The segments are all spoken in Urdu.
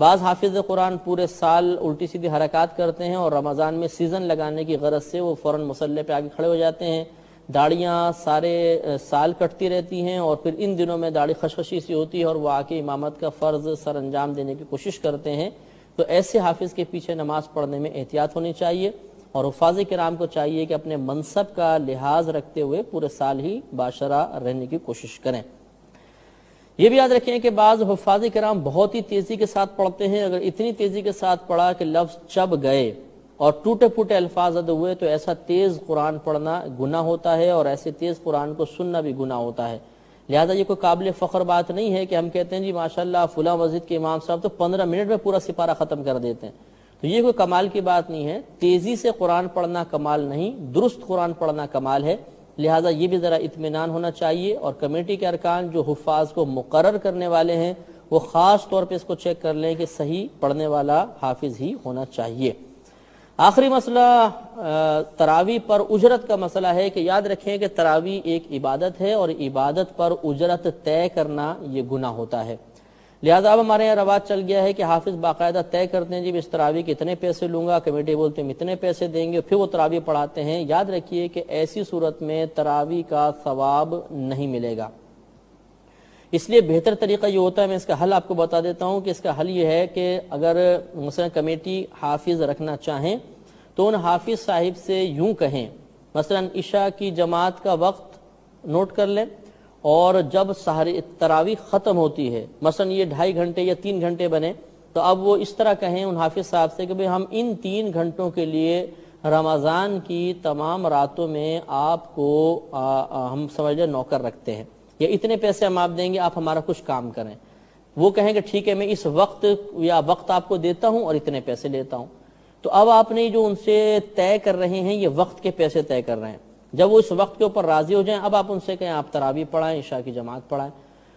بعض حافظ قرآن پورے سال الٹی سیدھی حرکات کرتے ہیں اور رمضان میں سیزن لگانے کی غرض سے وہ فوراً مصلی پہ آگے کھڑے ہو جاتے ہیں، داڑیاں سارے سال کٹتی رہتی ہیں، اور پھر ان دنوں میں داڑھی خشخشی سی ہوتی ہے اور وہ آ کے امامت کا فرض سر انجام دینے کی کوشش کرتے ہیں۔ تو ایسے حافظ کے پیچھے نماز پڑھنے میں احتیاط ہونی چاہیے، اور حفاظ کرام کو چاہیے کہ اپنے منصب کا لحاظ رکھتے ہوئے پورے سال ہی باشرہ رہنے کی کوشش کریں۔ یہ بھی یاد رکھیں کہ بعض حفاظ کرام بہت ہی تیزی کے ساتھ پڑھتے ہیں، اگر اتنی تیزی کے ساتھ پڑھا کہ لفظ چب گئے اور ٹوٹے پھوٹے الفاظ ادا ہوئے تو ایسا تیز قرآن پڑھنا گناہ ہوتا ہے، اور ایسے تیز قرآن کو سننا بھی گناہ ہوتا ہے۔ لہذا یہ کوئی قابل فخر بات نہیں ہے کہ ہم کہتے ہیں جی ماشاءاللہ فلاں مسجد کے امام صاحب تو 15 منٹ میں پورا سپارہ ختم کر دیتے ہیں، تو یہ کوئی کمال کی بات نہیں ہے۔ تیزی سے قرآن پڑھنا کمال نہیں، درست قرآن پڑھنا کمال ہے۔ لہذا یہ بھی ذرا اطمینان ہونا چاہیے، اور کمیٹی کے ارکان جو حفاظ کو مقرر کرنے والے ہیں وہ خاص طور پہ اس کو چیک کر لیں کہ صحیح پڑھنے والا حافظ ہی ہونا چاہیے۔ آخری مسئلہ تراویح پر اجرت کا مسئلہ ہے کہ یاد رکھیں کہ تراویح ایک عبادت ہے، اور عبادت پر اجرت طے کرنا یہ گناہ ہوتا ہے۔ لہذا اب ہمارے یہاں رواج چل گیا ہے کہ حافظ باقاعدہ طے کرتے ہیں جی اس تراویح کے اتنے پیسے لوں گا، کمیٹی بولتے ہیں اتنے پیسے دیں گے، پھر وہ تراویح پڑھاتے ہیں۔ یاد رکھیے کہ ایسی صورت میں تراویح کا ثواب نہیں ملے گا، اس لیے بہتر طریقہ یہ ہوتا ہے، میں اس کا حل آپ کو بتا دیتا ہوں کہ اس کا حل یہ ہے کہ اگر مثلا کمیٹی حافظ رکھنا چاہیں تو ان حافظ صاحب سے یوں کہیں، مثلا عشاء کی جماعت کا وقت نوٹ کر لیں، اور جب تراویح ختم ہوتی ہے، مثلا یہ 2.5 گھنٹے یا 3 گھنٹے بنے، تو اب وہ اس طرح کہیں ان حافظ صاحب سے کہ بھئی ہم ان 3 گھنٹوں کے لیے رمضان کی تمام راتوں میں آپ کو ہم سمجھ لیں نوکر رکھتے ہیں، یا اتنے پیسے ہم آپ دیں گے، آپ ہمارا کچھ کام کریں۔ وہ کہیں کہ ٹھیک ہے میں اس وقت یا وقت آپ کو دیتا ہوں اور اتنے پیسے لیتا ہوں۔ تو اب آپ نے جو ان سے طے کر رہے ہیں یہ وقت کے پیسے طے کر رہے ہیں، جب وہ اس وقت کے اوپر راضی ہو جائیں اب آپ ان سے کہیں آپ تراویح پڑھائیں، عشاء کی جماعت پڑھائیں۔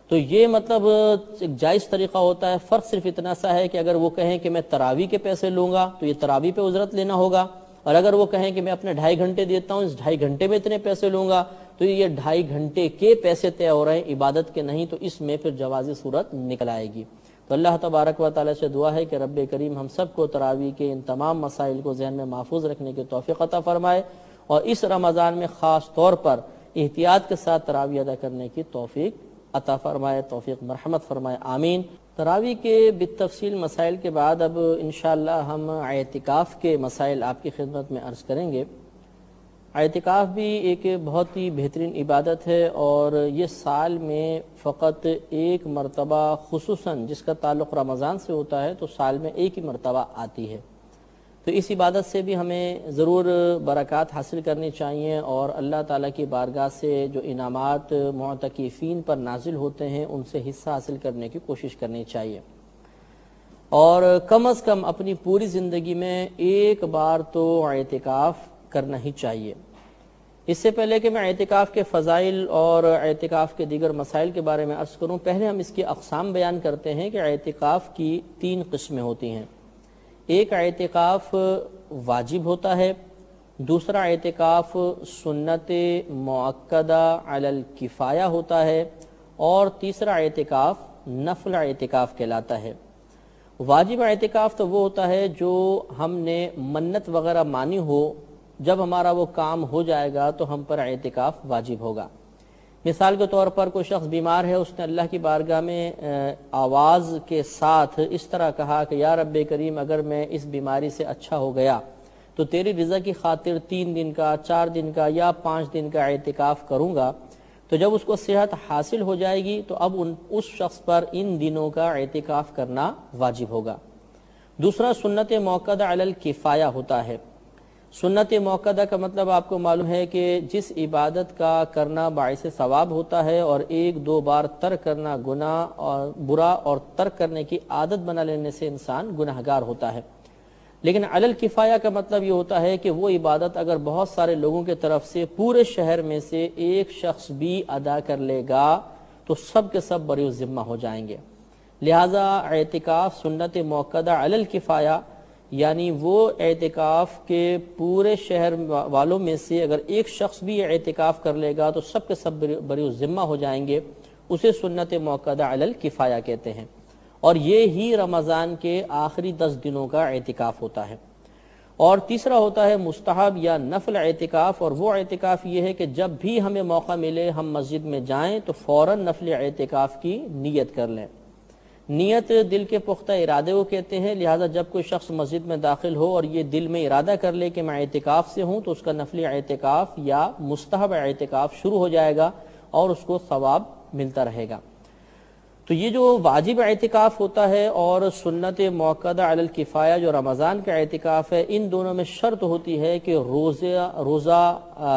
تو یہ مطلب ایک جائز طریقہ ہوتا ہے۔ فرق صرف اتنا سا ہے کہ اگر وہ کہیں کہ میں تراویح کے پیسے لوں گا تو یہ تراویح پہ اجرت لینا ہوگا، اور اگر وہ کہیں کہ میں اپنے 2.5 گھنٹے دیتا ہوں، اس 2.5 گھنٹے میں اتنے پیسے لوں گا، تو یہ 2.5 گھنٹے کے پیسے طے ہو رہے ہیں، عبادت کے نہیں، تو اس میں پھر جوازی صورت نکل آئے گی۔ تو اللہ تبارک و تعالی سے دعا ہے کہ رب کریم ہم سب کو تراویح کے ان تمام مسائل کو ذہن میں محفوظ رکھنے کی توفیق عطا فرمائے، اور اس رمضان میں خاص طور پر احتیاط کے ساتھ تراویح ادا کرنے کی توفیق عطا فرمائے، توفیق مرحمت فرمائے، آمین۔ تراویح کے بالتفصیل مسائل کے بعد اب انشاءاللہ ہم اعتکاف کے مسائل آپ کی خدمت میں عرض کریں گے۔ اعتکاف بھی ایک بہت ہی بہترین عبادت ہے، اور یہ سال میں فقط ایک مرتبہ، خصوصاً جس کا تعلق رمضان سے ہوتا ہے تو سال میں ایک ہی مرتبہ آتی ہے۔ تو اس عبادت سے بھی ہمیں ضرور برکات حاصل کرنی چاہیے، اور اللہ تعالیٰ کی بارگاہ سے جو انعامات معتکفین پر نازل ہوتے ہیں ان سے حصہ حاصل کرنے کی کوشش کرنی چاہیے، اور کم از کم اپنی پوری زندگی میں ایک بار تو اعتکاف کرنا ہی چاہیے۔ اس سے پہلے کہ میں اعتکاف کے فضائل اور اعتکاف کے دیگر مسائل کے بارے میں عرض کروں، پہلے ہم اس کی اقسام بیان کرتے ہیں کہ اعتکاف کی 3 قسمیں ہوتی ہیں۔ ایک اعتکاف واجب ہوتا ہے، دوسرا اعتکاف سنت مؤکدہ علی الکفایہ ہوتا ہے، اور تیسرا اعتکاف نفل اعتکاف کہلاتا ہے۔ واجب اعتکاف تو وہ ہوتا ہے جو ہم نے منت وغیرہ مانی ہو، جب ہمارا وہ کام ہو جائے گا تو ہم پر اعتکاف واجب ہوگا۔ مثال کے طور پر کوئی شخص بیمار ہے، اس نے اللہ کی بارگاہ میں آواز کے ساتھ اس طرح کہا کہ یا رب کریم اگر میں اس بیماری سے اچھا ہو گیا تو تیری رضا کی خاطر 3 دن کا، 4 دن کا یا 5 دن کا اعتکاف کروں گا، تو جب اس کو صحت حاصل ہو جائے گی تو اب اس شخص پر ان دنوں کا اعتکاف کرنا واجب ہوگا۔ دوسرا سنت موقدہ علی الکفایہ ہوتا ہے۔ سنت موقدہ کا مطلب آپ کو معلوم ہے کہ جس عبادت کا کرنا باعث ثواب ہوتا ہے اور 1-2 بار ترک کرنا گناہ اور برا اور ترک کرنے کی عادت بنا لینے سے انسان گناہگار ہوتا ہے۔ لیکن علی الکفایہ کا مطلب یہ ہوتا ہے کہ وہ عبادت اگر بہت سارے لوگوں کی طرف سے پورے شہر میں سے ایک شخص بھی ادا کر لے گا تو سب کے سب بری ذمہ ہو جائیں گے۔ لہذا اعتکاف سنت موقدہ علی الکفایہ، یعنی وہ اعتکاف کے پورے شہر والوں میں سے اگر ایک شخص بھی اعتکاف کر لے گا تو سب کے سب بری ذمہ ہو جائیں گے، اسے سنت موقدہ علی الکفایہ کہتے ہیں۔ اور یہ ہی رمضان کے آخری 10 دنوں کا اعتکاف ہوتا ہے۔ اور تیسرا ہوتا ہے مستحب یا نفل اعتکاف، اور وہ اعتکاف یہ ہے کہ جب بھی ہمیں موقع ملے ہم مسجد میں جائیں تو فوراً نفل اعتکاف کی نیت کر لیں۔ نیت دل کے پختہ ارادے کو کہتے ہیں، لہٰذا جب کوئی شخص مسجد میں داخل ہو اور یہ دل میں ارادہ کر لے کہ میں اعتکاف سے ہوں تو اس کا نفلی اعتکاف یا مستحب اعتکاف شروع ہو جائے گا اور اس کو ثواب ملتا رہے گا۔ تو یہ جو واجب اعتکاف ہوتا ہے اور سنت موقدہ علی الکفایہ جو رمضان کا اعتکاف ہے، ان دونوں میں شرط ہوتی ہے کہ روزہ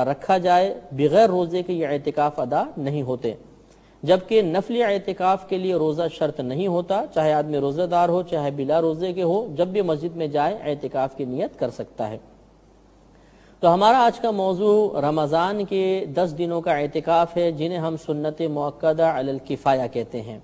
رکھا جائے، بغیر روزے کے یہ اعتکاف ادا نہیں ہوتے، جبکہ نفلی اعتکاف کے لیے روزہ شرط نہیں ہوتا، چاہے آدمی روزہ دار ہو چاہے بلا روزے کے ہو، جب بھی مسجد میں جائے اعتکاف کی نیت کر سکتا ہے۔ تو ہمارا آج کا موضوع رمضان کے 10 دنوں کا اعتکاف ہے، جنہیں ہم سنت موقدہ علی الکفایہ کہتے ہیں۔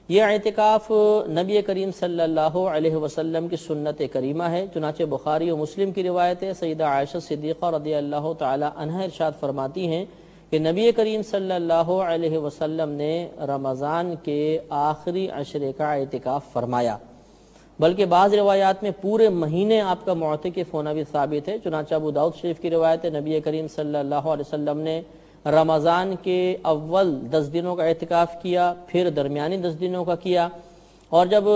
یہ اعتکاف نبی کریم صلی اللہ علیہ وسلم کی سنت کریمہ ہے، چنانچہ بخاری و مسلم کی روایت ہے، سیدہ عائشہ صدیقہ رضی اللہ تعالی عنہا ارشاد فرماتی ہیں کہ نبی کریم صلی اللہ علیہ وسلم نے رمضان کے آخری عشرے کا اعتکاف فرمایا، بلکہ بعض روایات میں پورے مہینے آپ کا معتکف ہونا بھی ثابت ہے، چنانچہ ابو داؤد شریف کی روایت ہے نبی کریم صلی اللہ علیہ وسلم نے رمضان کے اول 10 دنوں کا اعتکاف کیا، پھر درمیانی 10 دنوں کا کیا، اور جب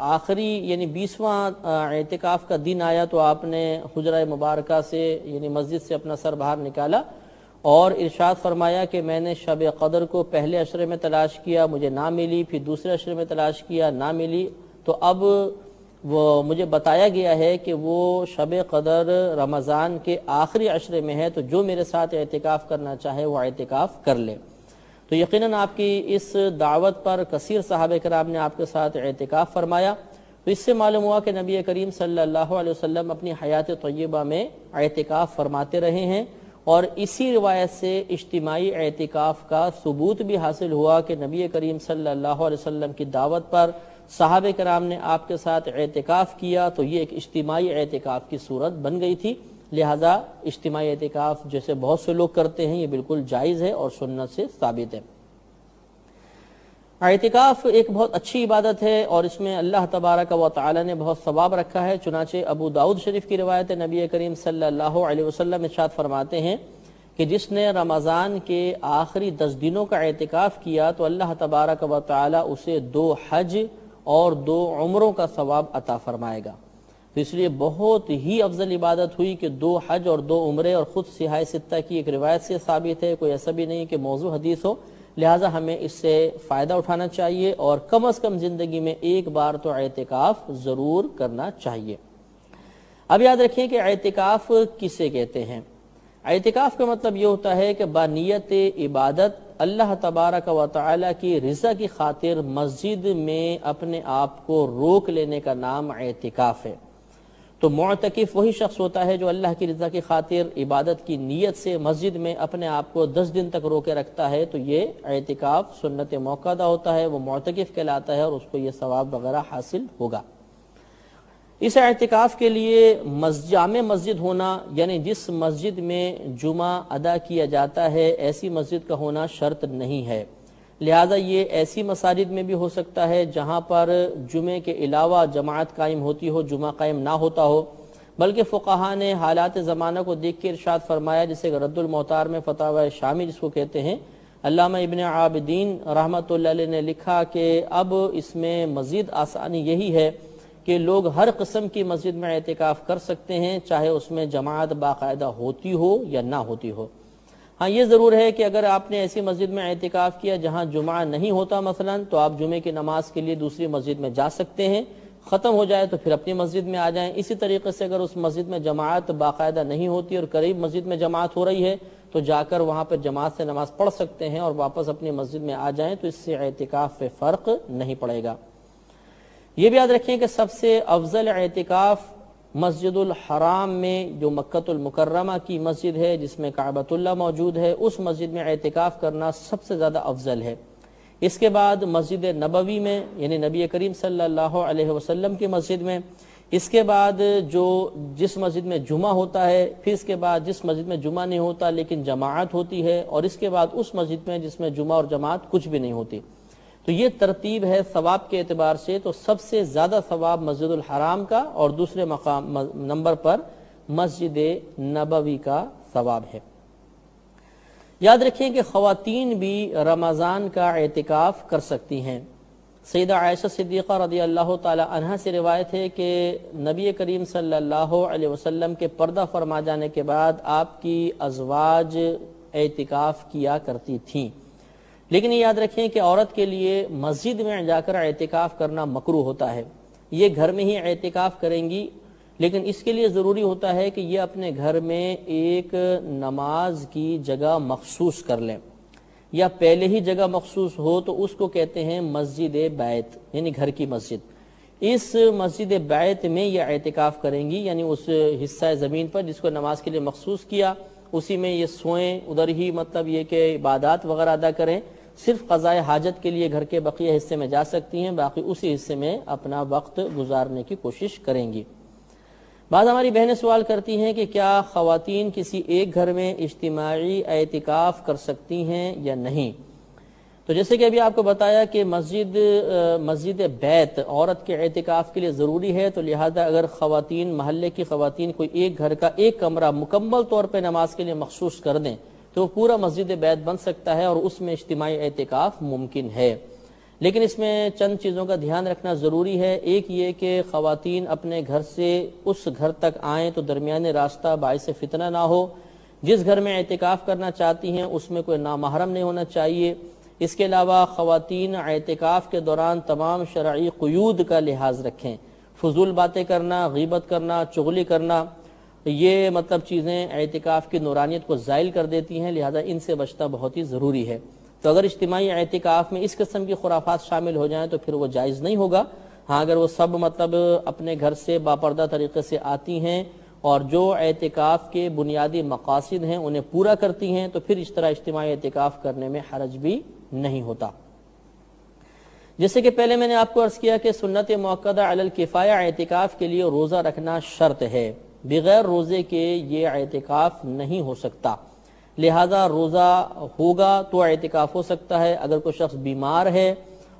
آخری یعنی 20واں اعتکاف کا دن آیا تو آپ نے حجرہ مبارکہ سے یعنی مسجد سے اپنا سر باہر نکالا اور ارشاد فرمایا کہ میں نے شب قدر کو پہلے عشرے میں تلاش کیا، مجھے نہ ملی، پھر دوسرے عشرے میں تلاش کیا، نہ ملی، تو اب وہ مجھے بتایا گیا ہے کہ وہ شب قدر رمضان کے آخری عشرے میں ہے، تو جو میرے ساتھ اعتکاف کرنا چاہے وہ اعتکاف کر لے۔ تو یقیناً آپ کی اس دعوت پر کثیر صحابہ کرام نے آپ کے ساتھ اعتکاف فرمایا، تو اس سے معلوم ہوا کہ نبی کریم صلی اللہ علیہ وسلم اپنی حیات طیبہ میں اعتکاف فرماتے رہے ہیں، اور اسی روایت سے اجتماعی اعتکاف کا ثبوت بھی حاصل ہوا کہ نبی کریم صلی اللہ علیہ وسلم کی دعوت پر صحابہ کرام نے آپ کے ساتھ اعتکاف کیا، تو یہ ایک اجتماعی اعتکاف کی صورت بن گئی تھی، لہذا اجتماعی اعتکاف جیسے بہت سے لوگ کرتے ہیں یہ بالکل جائز ہے اور سنت سے ثابت ہے۔ اعتکاف ایک بہت اچھی عبادت ہے اور اس میں اللہ تبارک و تعالی نے بہت ثواب رکھا ہے، چنانچہ ابو داؤد شریف کی روایت ہے نبی کریم صلی اللہ علیہ وسلم ارشاد فرماتے ہیں کہ جس نے رمضان کے آخری 10 دنوں کا اعتکاف کیا تو اللہ تبارک و تعالی اسے 2 حج اور 2 عمروں کا ثواب عطا فرمائے گا۔ تو اس لیے بہت ہی افضل عبادت ہوئی کہ 2 حج اور 2 عمرے، اور خود صحیح 6 کی ایک روایت سے ثابت ہے، کوئی ایسا بھی نہیں کہ موضوع حدیث ہو، لہٰذا ہمیں اس سے فائدہ اٹھانا چاہیے اور کم از کم زندگی میں ایک بار تو اعتکاف ضرور کرنا چاہیے۔ اب یاد رکھیں کہ اعتکاف کسے کہتے ہیں۔ اعتکاف کا مطلب یہ ہوتا ہے کہ بانیت عبادت اللہ تبارک و تعالی کی رضا کی خاطر مسجد میں اپنے آپ کو روک لینے کا نام اعتکاف ہے۔ تو معتکف وہی شخص ہوتا ہے جو اللہ کی رضا کی خاطر عبادت کی نیت سے مسجد میں اپنے آپ کو 10 دن تک روکے رکھتا ہے، تو یہ اعتکاف سنت موقدہ ہوتا ہے، وہ معتکف کہلاتا ہے اور اس کو یہ ثواب وغیرہ حاصل ہوگا۔ اس اعتکاف کے لیے جامع مسجد ہونا، یعنی جس مسجد میں جمعہ ادا کیا جاتا ہے ایسی مسجد کا ہونا شرط نہیں ہے، لہذا یہ ایسی مساجد میں بھی ہو سکتا ہے جہاں پر جمعے کے علاوہ جماعت قائم ہوتی ہو، جمعہ قائم نہ ہوتا ہو، بلکہ فقہاء نے حالات زمانہ کو دیکھ کے ارشاد فرمایا، جسے رد المحتار میں فتاوی شامی جس کو کہتے ہیں، علامہ ابن عابدین رحمۃ اللہ علیہ نے لکھا کہ اب اس میں مزید آسانی یہی ہے کہ لوگ ہر قسم کی مسجد میں اعتکاف کر سکتے ہیں، چاہے اس میں جماعت باقاعدہ ہوتی ہو یا نہ ہوتی ہو۔ ہاں یہ ضرور ہے کہ اگر آپ نے ایسی مسجد میں اعتکاف کیا جہاں جمعہ نہیں ہوتا مثلا، تو آپ جمعے کی نماز کے لیے دوسری مسجد میں جا سکتے ہیں، ختم ہو جائے تو پھر اپنی مسجد میں آ جائیں۔ اسی طریقے سے اگر اس مسجد میں جماعت باقاعدہ نہیں ہوتی اور قریب مسجد میں جماعت ہو رہی ہے تو جا کر وہاں پر جماعت سے نماز پڑھ سکتے ہیں اور واپس اپنی مسجد میں آ جائیں، تو اس سے اعتکاف پہ فرق نہیں پڑے گا۔ یہ بھی یاد رکھیں کہ سب سے افضل اعتکاف مسجد الحرام میں، جو مکہ المکرمہ کی مسجد ہے جس میں کعبۃ اللہ موجود ہے، اس مسجد میں اعتکاف کرنا سب سے زیادہ افضل ہے۔ اس کے بعد مسجد نبوی میں، یعنی نبی کریم صلی اللہ علیہ وسلم کی مسجد میں، اس کے بعد جس مسجد میں جمعہ ہوتا ہے، پھر اس کے بعد جس مسجد میں جمعہ نہیں ہوتا لیکن جماعت ہوتی ہے، اور اس کے بعد اس مسجد میں جس میں جمعہ اور جماعت کچھ بھی نہیں ہوتی۔ تو یہ ترتیب ہے ثواب کے اعتبار سے، تو سب سے زیادہ ثواب مسجد الحرام کا اور دوسرے مقام نمبر پر مسجد نبوی کا ثواب ہے۔ یاد رکھیں کہ خواتین بھی رمضان کا اعتکاف کر سکتی ہیں۔ سیدہ عائشہ صدیقہ رضی اللہ تعالی عنہا سے روایت ہے کہ نبی کریم صلی اللہ علیہ وسلم کے پردہ فرما جانے کے بعد آپ کی ازواج اعتکاف کیا کرتی تھیں، لیکن یہ یاد رکھیں کہ عورت کے لیے مسجد میں جا کر اعتکاف کرنا مکروہ ہوتا ہے۔ یہ گھر میں ہی اعتکاف کریں گی، لیکن اس کے لیے ضروری ہوتا ہے کہ یہ اپنے گھر میں ایک نماز کی جگہ مخصوص کر لیں، یا پہلے ہی جگہ مخصوص ہو تو اس کو کہتے ہیں مسجد بیت، یعنی گھر کی مسجد۔ اس مسجد بیت میں یہ اعتکاف کریں گی، یعنی اس حصہ زمین پر جس کو نماز کے لیے مخصوص کیا اسی میں یہ سوئیں، ادھر ہی مطلب یہ کہ عبادات وغیرہ ادا کریں۔ صرف قضاء حاجت کے لیے گھر کے بقیہ حصے میں جا سکتی ہیں، باقی اسی حصے میں اپنا وقت گزارنے کی کوشش کریں گی۔ بعض ہماری بہنیں سوال کرتی ہیں کہ کیا خواتین کسی ایک گھر میں اجتماعی اعتکاف کر سکتی ہیں یا نہیں؟ تو جیسے کہ ابھی آپ کو بتایا کہ مسجد بیت عورت کے اعتکاف کے لیے ضروری ہے، تو لہذا اگر خواتین محلے کی خواتین کوئی ایک گھر کا ایک کمرہ مکمل طور پہ نماز کے لیے مخصوص کر دیں تو وہ پورا مسجد بیت بن سکتا ہے اور اس میں اجتماعی اعتکاف ممکن ہے۔ لیکن اس میں چند چیزوں کا دھیان رکھنا ضروری ہے۔ ایک یہ کہ خواتین اپنے گھر سے اس گھر تک آئیں تو درمیانے راستہ باعث فتنہ نہ ہو۔ جس گھر میں اعتکاف کرنا چاہتی ہیں اس میں کوئی نامحرم نہیں ہونا چاہیے۔ اس کے علاوہ خواتین اعتکاف کے دوران تمام شرعی قیود کا لحاظ رکھیں۔ فضول باتیں کرنا، غیبت کرنا، چغلی کرنا، یہ مطلب چیزیں اعتکاف کی نورانیت کو زائل کر دیتی ہیں، لہذا ان سے بچنا بہت ہی ضروری ہے۔ تو اگر اجتماعی اعتکاف میں اس قسم کی خرافات شامل ہو جائیں تو پھر وہ جائز نہیں ہوگا۔ ہاں اگر وہ سب مطلب اپنے گھر سے باپردہ طریقے سے آتی ہیں اور جو اعتکاف کے بنیادی مقاصد ہیں انہیں پورا کرتی ہیں تو پھر اس طرح اجتماعی اعتکاف کرنے میں حرج بھی نہیں ہوتا۔ جیسے کہ پہلے میں نے آپ کو عرض کیا کہ سنت موقدہ علی الکفایہ اعتکاف کے لیے روزہ رکھنا شرط ہے، بغیر روزے کے یہ اعتکاف نہیں ہو سکتا۔ لہذا روزہ ہوگا تو اعتکاف ہو سکتا ہے۔ اگر کوئی شخص بیمار ہے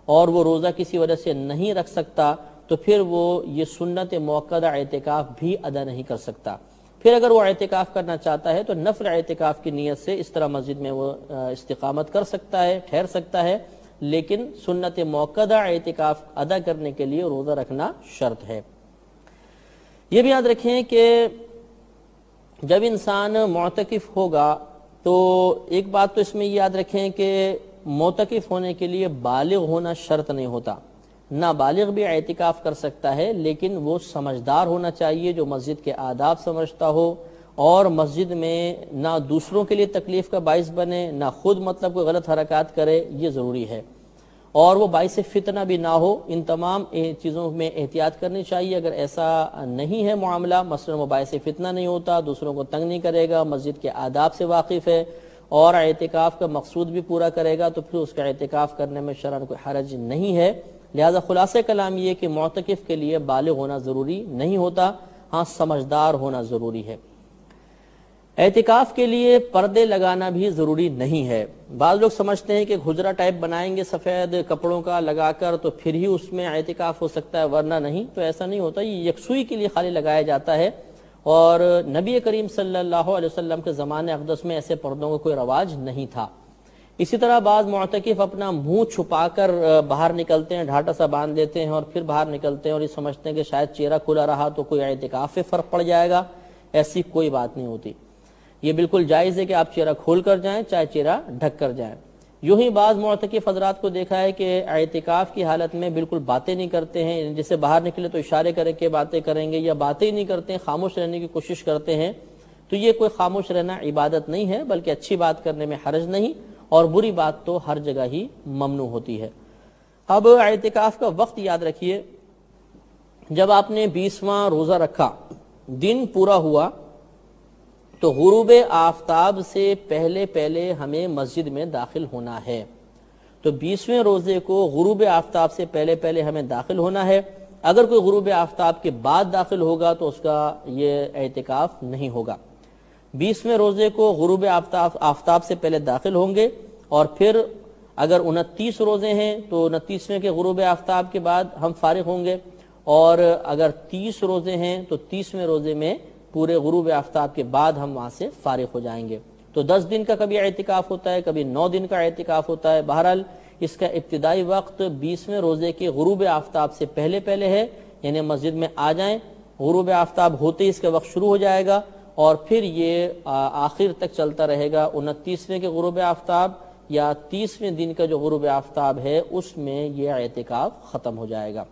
اور وہ روزہ کسی وجہ سے نہیں رکھ سکتا تو پھر وہ یہ سنت موقدہ اعتکاف بھی ادا نہیں کر سکتا۔ پھر اگر وہ اعتکاف کرنا چاہتا ہے تو نفل اعتکاف کی نیت سے اس طرح مسجد میں وہ استقامت کر سکتا ہے، ٹھہر سکتا ہے، لیکن سنت موقدہ اعتکاف ادا کرنے کے لیے روزہ رکھنا شرط ہے۔ یہ بھی یاد رکھیں کہ جب انسان معتکف ہوگا تو ایک بات تو اس میں یاد رکھیں کہ معتکف ہونے کے لیے بالغ ہونا شرط نہیں ہوتا۔ نابالغ بھی اعتکاف کر سکتا ہے، لیکن وہ سمجھدار ہونا چاہیے جو مسجد کے آداب سمجھتا ہو اور مسجد میں نہ دوسروں کے لیے تکلیف کا باعث بنے، نہ خود مطلب کوئی غلط حرکات کرے، یہ ضروری ہے، اور وہ باعث فتنہ بھی نہ ہو۔ ان تمام چیزوں میں احتیاط کرنی چاہیے۔ اگر ایسا نہیں ہے معاملہ، مثلا وہ باعث فتنہ نہیں ہوتا، دوسروں کو تنگ نہیں کرے گا، مسجد کے آداب سے واقف ہے اور اعتکاف کا مقصود بھی پورا کرے گا، تو پھر اس کا اعتکاف کرنے میں شرعاً کوئی حرج نہیں ہے۔ لہذا خلاصہ کلام یہ کہ معتکف کے لیے بالغ ہونا ضروری نہیں ہوتا، ہاں سمجھدار ہونا ضروری ہے۔ اعتکاف کے لیے پردے لگانا بھی ضروری نہیں ہے۔ بعض لوگ سمجھتے ہیں کہ حجرہ ٹائپ بنائیں گے سفید کپڑوں کا لگا کر تو پھر ہی اس میں اعتکاف ہو سکتا ہے، ورنہ نہیں، تو ایسا نہیں ہوتا۔ یہ یکسوئی کے لیے خالی لگایا جاتا ہے، اور نبی کریم صلی اللہ علیہ وسلم کے زمانے اقدس میں ایسے پردوں کا کوئی رواج نہیں تھا۔ اسی طرح بعض معتکف اپنا منہ چھپا کر باہر نکلتے ہیں، ڈھاٹا سا باندھ دیتے ہیں اور پھر باہر نکلتے ہیں اور یہ سمجھتے ہیں کہ شاید چہرہ کھلا رہا تو کوئی اعتکاف سے فرق پڑ جائے گا۔ ایسی کوئی بات نہیں ہوتی۔ یہ بالکل جائز ہے کہ آپ چہرہ کھول کر جائیں چاہے چہرہ ڈھک کر جائیں۔ یوں ہی بعض معتکف حضرات کو دیکھا ہے کہ اعتکاف کی حالت میں بالکل باتیں نہیں کرتے ہیں، جیسے باہر نکلے تو اشارے کر کے باتیں کریں گے، یا باتیں ہی نہیں کرتے ہیں، خاموش رہنے کی کوشش کرتے ہیں۔ تو یہ کوئی خاموش رہنا عبادت نہیں ہے، بلکہ اچھی بات کرنے میں حرج نہیں، اور بری بات تو ہر جگہ ہی ممنوع ہوتی ہے۔ اب اعتکاف کا وقت یاد رکھیے، جب آپ نے 20واں روزہ رکھا، دن پورا ہوا تو غروب آفتاب سے پہلے ہمیں مسجد میں داخل ہونا ہے۔ تو 20ویں روزے کو غروب آفتاب سے پہلے ہمیں داخل ہونا ہے۔ اگر کوئی غروب آفتاب کے بعد داخل ہوگا تو اس کا یہ اعتکاف نہیں ہوگا۔ 20ویں روزے کو غروب آفتاب سے پہلے داخل ہوں گے، اور پھر اگر 29 روزے ہیں تو 29ویں کے غروب آفتاب کے بعد ہم فارغ ہوں گے، اور اگر 30 روزے ہیں تو 30ویں روزے میں پورے غروب آفتاب کے بعد ہم وہاں سے فارغ ہو جائیں گے۔ تو 10 دن کا کبھی اعتکاف ہوتا ہے، کبھی 9 دن کا اعتکاف ہوتا ہے۔ بہرحال اس کا ابتدائی وقت 20ویں روزے کے غروب آفتاب سے پہلے ہے، یعنی مسجد میں آ جائیں، غروب آفتاب ہوتے ہی اس کا وقت شروع ہو جائے گا، اور پھر یہ آخر تک چلتا رہے گا۔ 29ویں کے غروب آفتاب یا 30ویں دن کا جو غروب آفتاب ہے اس میں یہ اعتکاف ختم ہو جائے گا۔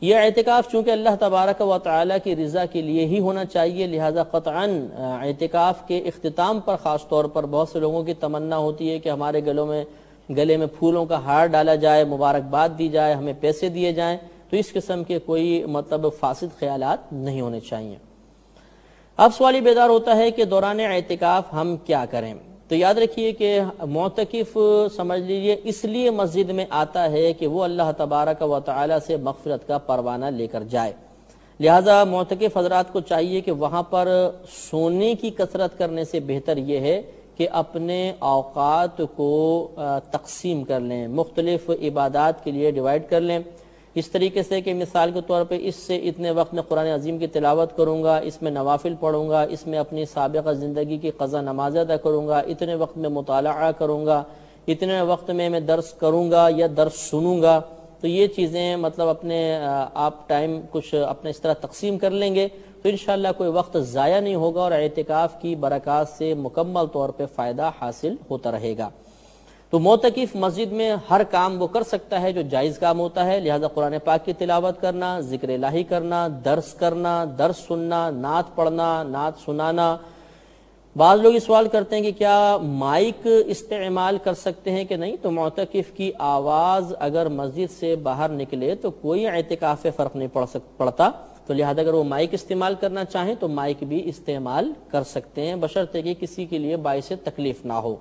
یہ اعتکاف چونکہ اللہ تبارک و تعالیٰ کی رضا کے لیے ہی ہونا چاہیے، لہذا قطعاً اعتکاف کے اختتام پر خاص طور پر بہت سے لوگوں کی تمنا ہوتی ہے کہ ہمارے گلے میں پھولوں کا ہار ڈالا جائے، مبارکباد دی جائے، ہمیں پیسے دیے جائیں، تو اس قسم کے کوئی فاسد خیالات نہیں ہونے چاہیے۔ اب سوال یہ بیدار ہوتا ہے کہ دوران اعتکاف ہم کیا کریں؟ تو یاد رکھیے کہ معتکف سمجھ لیجئے اس لیے مسجد میں آتا ہے کہ وہ اللہ تبارک و تعالی سے مغفرت کا پروانہ لے کر جائے، لہذا معتکف حضرات کو چاہیے کہ وہاں پر سونے کی کثرت کرنے سے بہتر یہ ہے کہ اپنے اوقات کو تقسیم کر لیں، مختلف عبادات کے لیے ڈیوائیڈ کر لیں، اس طریقے سے کہ مثال کے طور پہ اس سے اتنے وقت میں قرآن عظیم کی تلاوت کروں گا، اس میں نوافل پڑھوں گا، اس میں اپنی سابقہ زندگی کی قضا نماز ادا کروں گا، اتنے وقت میں مطالعہ کروں گا، اتنے وقت میں درس کروں گا یا درس سنوں گا۔ تو یہ چیزیں اپنے آپ ٹائم کچھ اپنے اس طرح تقسیم کر لیں گے تو انشاءاللہ کوئی وقت ضائع نہیں ہوگا اور اعتکاف کی برکات سے مکمل طور پہ فائدہ حاصل ہوتا رہے گا۔ تو معتکف مسجد میں ہر کام وہ کر سکتا ہے جو جائز کام ہوتا ہے، لہذا قرآن پاک کی تلاوت کرنا، ذکر الہی کرنا، درس سننا، نعت پڑھنا، نعت سنانا۔ بعض لوگ یہ سوال کرتے ہیں کہ کیا مائک استعمال کر سکتے ہیں کہ نہیں؟ تو معتکف کی آواز اگر مسجد سے باہر نکلے تو کوئی اعتکاف سے فرق نہیں پڑتا، تو لہذا اگر وہ مائک استعمال کرنا چاہیں تو مائک بھی استعمال کر سکتے ہیں، بشرطے کہ کسی کے لیے باعث تکلیف نہ ہو،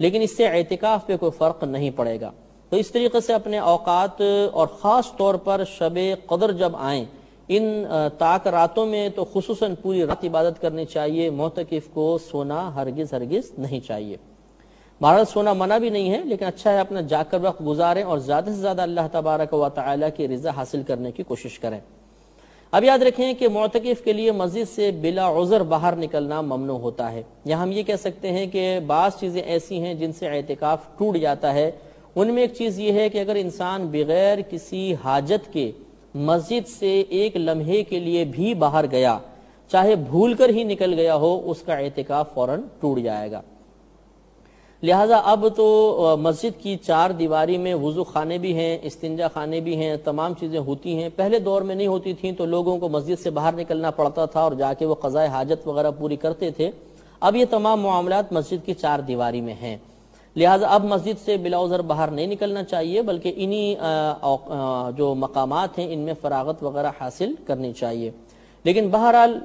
لیکن اس سے اعتکاف پہ کوئی فرق نہیں پڑے گا۔ تو اس طریقے سے اپنے اوقات اور خاص طور پر شب قدر جب آئیں، ان تاک راتوں میں تو خصوصاً پوری رات عبادت کرنی چاہیے، معتکف کو سونا ہرگز نہیں چاہیے۔ بہرحال سونا منع بھی نہیں ہے، لیکن اچھا ہے اپنا جا کر وقت گزاریں اور زیادہ سے زیادہ اللہ تبارک و تعالیٰ کی رضا حاصل کرنے کی کوشش کریں۔ اب یاد رکھیں کہ معتکف کے لیے مسجد سے بلا عذر باہر نکلنا ممنوع ہوتا ہے، یا ہم یہ کہہ سکتے ہیں کہ بعض چیزیں ایسی ہیں جن سے اعتکاف ٹوٹ جاتا ہے۔ ان میں ایک چیز یہ ہے کہ اگر انسان بغیر کسی حاجت کے مسجد سے ایک لمحے کے لیے بھی باہر گیا، چاہے بھول کر ہی نکل گیا ہو، اس کا اعتکاف فوراً ٹوٹ جائے گا۔ لہٰذا اب تو مسجد کی 4 دیواری میں وضو خانے بھی ہیں، استنجا خانے بھی ہیں، تمام چیزیں ہوتی ہیں۔ پہلے دور میں نہیں ہوتی تھیں تو لوگوں کو مسجد سے باہر نکلنا پڑتا تھا اور جا کے وہ قضائے حاجت وغیرہ پوری کرتے تھے۔ اب یہ تمام معاملات مسجد کی 4 دیواری میں ہیں، لہٰذا اب مسجد سے بلا عذر باہر نہیں نکلنا چاہیے، بلکہ انہی جو مقامات ہیں ان میں فراغت وغیرہ حاصل کرنی چاہیے۔ لیکن بہرحال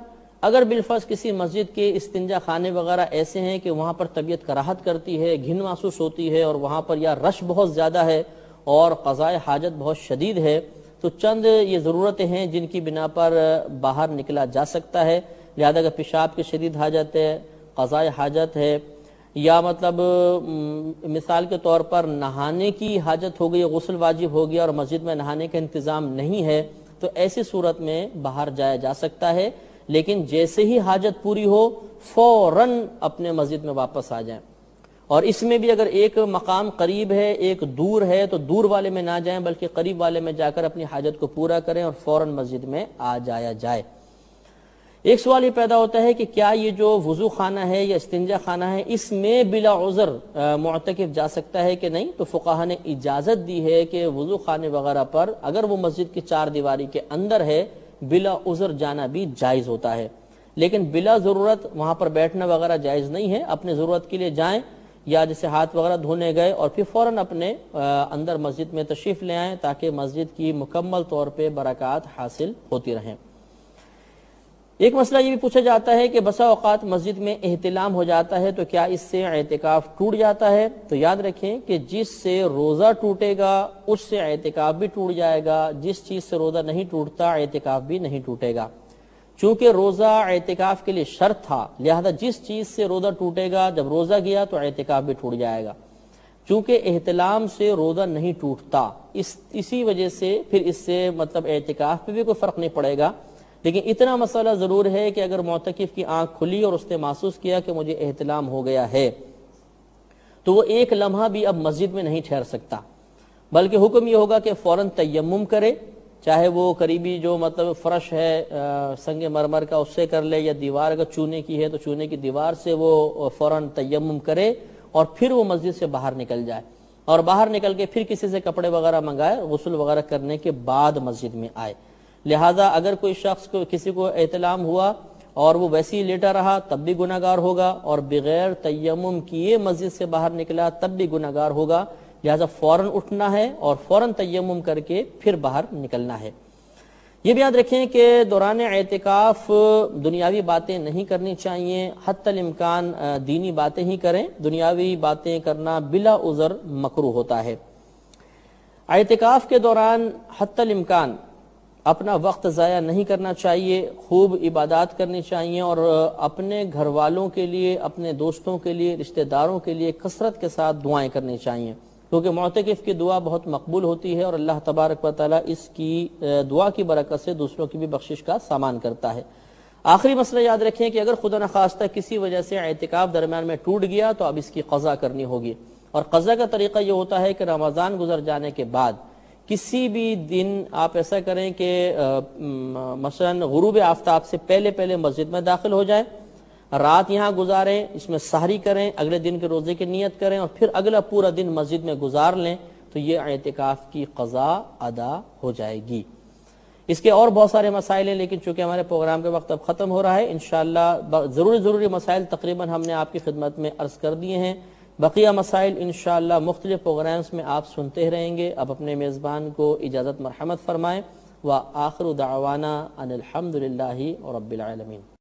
اگر بالفرض کسی مسجد کے استنجا خانے وغیرہ ایسے ہیں کہ وہاں پر طبیعت کراہت کرتی ہے، گھن محسوس ہوتی ہے، اور وہاں پر یا رش بہت زیادہ ہے اور قضائے حاجت بہت شدید ہے، تو چند یہ ضرورتیں ہیں جن کی بنا پر باہر نکلا جا سکتا ہے۔ لہذا اگر پیشاب کی شدید حاجت ہے، قضائے حاجت ہے، یا مثال کے طور پر نہانے کی حاجت ہو گئی، غسل واجب ہو گیا اور مسجد میں نہانے کا انتظام نہیں ہے، تو ایسی صورت میں باہر جایا جا سکتا ہے، لیکن جیسے ہی حاجت پوری ہو فوراً اپنے مسجد میں واپس آ جائیں۔ اور اس میں بھی اگر ایک مقام قریب ہے ایک دور ہے تو دور والے میں نہ جائیں بلکہ قریب والے میں جا کر اپنی حاجت کو پورا کریں اور فوراً مسجد میں آ جایا جائے۔ ایک سوال یہ پیدا ہوتا ہے کہ کیا یہ جو وضو خانہ ہے یا استنجا خانہ ہے اس میں بلا عذر معتکف جا سکتا ہے کہ نہیں؟ تو فقہا نے اجازت دی ہے کہ وضو خانے وغیرہ پر اگر وہ مسجد کی 4 دیواری کے اندر ہے بلا عذر جانا بھی جائز ہوتا ہے، لیکن بلا ضرورت وہاں پر بیٹھنا وغیرہ جائز نہیں ہے۔ اپنے ضرورت کے لیے جائیں، یا جیسے ہاتھ وغیرہ دھونے گئے اور پھر فوراً اپنے اندر مسجد میں تشریف لے آئیں تاکہ مسجد کی مکمل طور پہ برکات حاصل ہوتی رہیں۔ ایک مسئلہ یہ بھی پوچھا جاتا ہے کہ بسا اوقات مسجد میں احتلام ہو جاتا ہے تو کیا اس سے اعتکاف ٹوٹ جاتا ہے؟ تو یاد رکھیں کہ جس سے روزہ ٹوٹے گا اس سے اعتکاف بھی ٹوٹ جائے گا، جس چیز سے روزہ نہیں ٹوٹتا اعتکاف بھی نہیں ٹوٹے گا۔ چونکہ روزہ اعتکاف کے لیے شرط تھا، لہذا جس چیز سے روزہ ٹوٹے گا جب روزہ گیا تو اعتکاف بھی ٹوٹ جائے گا۔ چونکہ احتلام سے روزہ نہیں ٹوٹتا، اسی وجہ سے پھر اس سے مطلب اعتکاف پہ بھی کوئی فرق نہیں پڑے گا، لیکن اتنا مسئلہ ضرور ہے کہ اگر معتکف کی آنکھ کھلی اور اس نے محسوس کیا کہ مجھے احتلام ہو گیا ہے تو وہ ایک لمحہ بھی اب مسجد میں نہیں ٹھہر سکتا، بلکہ حکم یہ ہوگا کہ فوراً تیمم کرے، چاہے وہ قریبی جو مطلب فرش ہے سنگ مرمر کا اس سے کر لے، یا دیوار اگر چونے کی ہے تو چونے کی دیوار سے وہ فوراً تیمم کرے اور پھر وہ مسجد سے باہر نکل جائے، اور باہر نکل کے پھر کسی سے کپڑے وغیرہ منگائے، غسل وغیرہ کرنے کے بعد مسجد میں آئے۔ لہٰذا اگر کوئی شخص کو کسی کو احتلام ہوا اور وہ ویسے ہی لیٹا رہا تب بھی گناہگار ہوگا، اور بغیر تیمم کیے مسجد سے باہر نکلا تب بھی گناہگار ہوگا، لہٰذا فوراً اٹھنا ہے اور فوراً تیمم کر کے پھر باہر نکلنا ہے۔ یہ بھی یاد رکھیں کہ دوران اعتکاف دنیاوی باتیں نہیں کرنی چاہیے، حتی الامکان دینی باتیں ہی کریں، دنیاوی باتیں کرنا بلا عذر مکروہ ہوتا ہے۔ اعتکاف کے دوران حتی الامکان اپنا وقت ضائع نہیں کرنا چاہیے، خوب عبادات کرنی چاہیے، اور اپنے گھر والوں کے لیے، اپنے دوستوں کے لیے، رشتہ داروں کے لیے کثرت کے ساتھ دعائیں کرنی چاہیے، کیونکہ معتکف کی دعا بہت مقبول ہوتی ہے اور اللہ تبارک و تعالیٰ اس کی دعا کی برکت سے دوسروں کی بھی بخشش کا سامان کرتا ہے۔ آخری مسئلہ یاد رکھیں کہ اگر خدا نخواستہ کسی وجہ سے اعتکاف درمیان میں ٹوٹ گیا تو اب اس کی قضا کرنی ہوگی، اور قضا کا طریقہ یہ ہوتا ہے کہ رمضان گزر جانے کے بعد کسی بھی دن آپ ایسا کریں کہ مثلا غروب آفتاب سے پہلے مسجد میں داخل ہو جائیں، رات یہاں گزاریں، اس میں سحری کریں، اگلے دن کے روزے کی نیت کریں اور پھر اگلا پورا دن مسجد میں گزار لیں، تو یہ اعتکاف کی قضا ادا ہو جائے گی۔ اس کے اور بہت سارے مسائل ہیں، لیکن چونکہ ہمارے پروگرام کے وقت اب ختم ہو رہا ہے، انشاءاللہ ضروری مسائل تقریباً ہم نے آپ کی خدمت میں عرض کر دیے ہیں، بقیہ مسائل انشاءاللہ مختلف پروگرامز میں آپ سنتے رہیں گے۔ اب اپنے میزبان کو اجازت مرحمت فرمائیں، وآخر دعوانا ان الحمدللہ رب العالمین۔